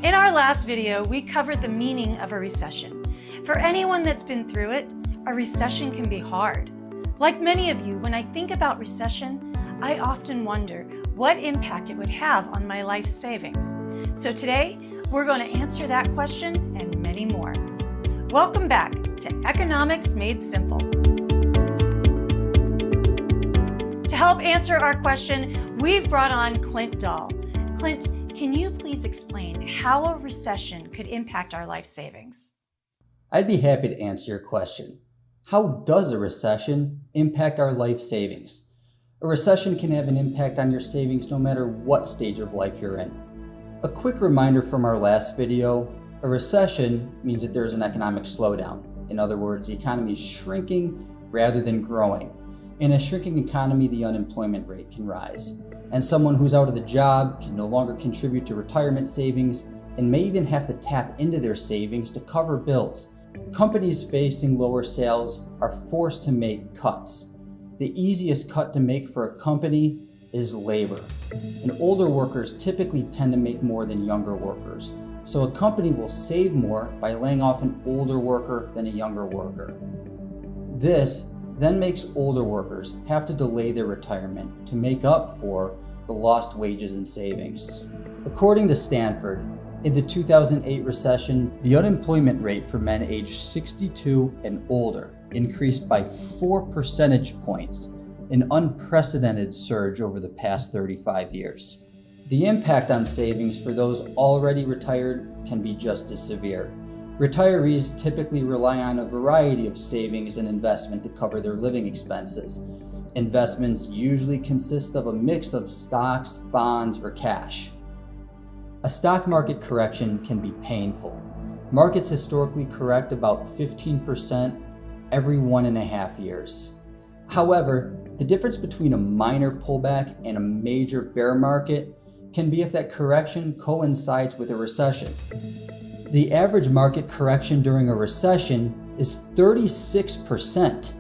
In our last video, we covered the meaning of a recession. For anyone that's been through it, a recession can be hard. Like many of you, when I think about recession, I often wonder what impact it would have on my life savings. So today, we're going to answer that question and many more. Welcome back to Economics Made Simple. To help answer our question, we've brought on Clint Dahl. Clint, can you please explain how a recession could impact our life savings? I'd be happy to answer your question. How does a recession impact our life savings? A recession can have an impact on your savings no matter what stage of life you're in. A quick reminder from our last video, a recession means that there's an economic slowdown. In other words, the economy is shrinking rather than growing. In a shrinking economy, the unemployment rate can rise. And someone who's out of the job can no longer contribute to retirement savings and may even have to tap into their savings to cover bills. Companies facing lower sales are forced to make cuts. The easiest cut to make for a company is labor. And older workers typically tend to make more than younger workers. So a company will save more by laying off an older worker than a younger worker. This then makes older workers have to delay their retirement to make up for the lost wages and savings. According to Stanford, in the 2008 recession, the unemployment rate for men aged 62 and older increased by 4 percentage points, an unprecedented surge over the past 35 years. The impact on savings for those already retired can be just as severe. Retirees typically rely on a variety of savings and investment to cover their living expenses. Investments usually consist of a mix of stocks, bonds, or cash. A stock market correction can be painful. Markets historically correct about 15% every 1.5 years. However, the difference between a minor pullback and a major bear market can be if that correction coincides with a recession. The average market correction during a recession is 36%.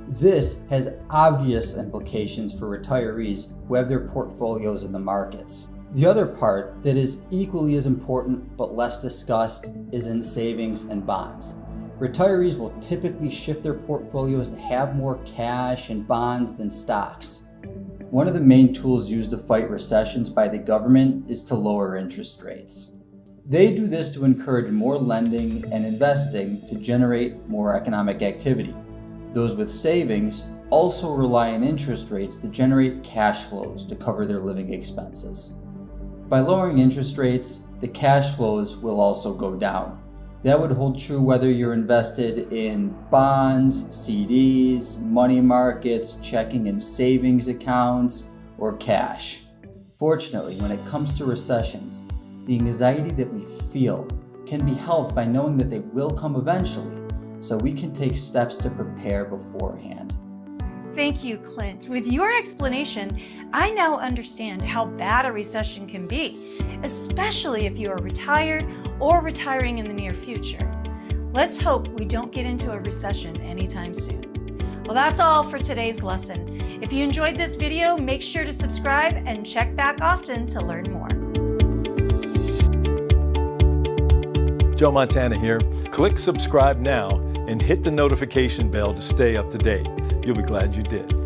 This has obvious implications for retirees who have their portfolios in the markets. The other part that is equally as important but less discussed is in savings and bonds. Retirees will typically shift their portfolios to have more cash and bonds than stocks. One of the main tools used to fight recessions by the government is to lower interest rates. They do this to encourage more lending and investing to generate more economic activity. Those with savings also rely on interest rates to generate cash flows to cover their living expenses. By lowering interest rates, the cash flows will also go down. That would hold true whether you're invested in bonds, CDs, money markets, checking and savings accounts, or cash. Fortunately, when it comes to recessions, the anxiety that we feel can be helped by knowing that they will come eventually, so we can take steps to prepare beforehand. Thank you, Clint. With your explanation, I now understand how bad a recession can be, especially if you are retired or retiring in the near future. Let's hope we don't get into a recession anytime soon. Well, that's all for today's lesson. If you enjoyed this video, make sure to subscribe and check back often to learn more. Joe Montana here. Click subscribe now and hit the notification bell to stay up to date. You'll be glad you did.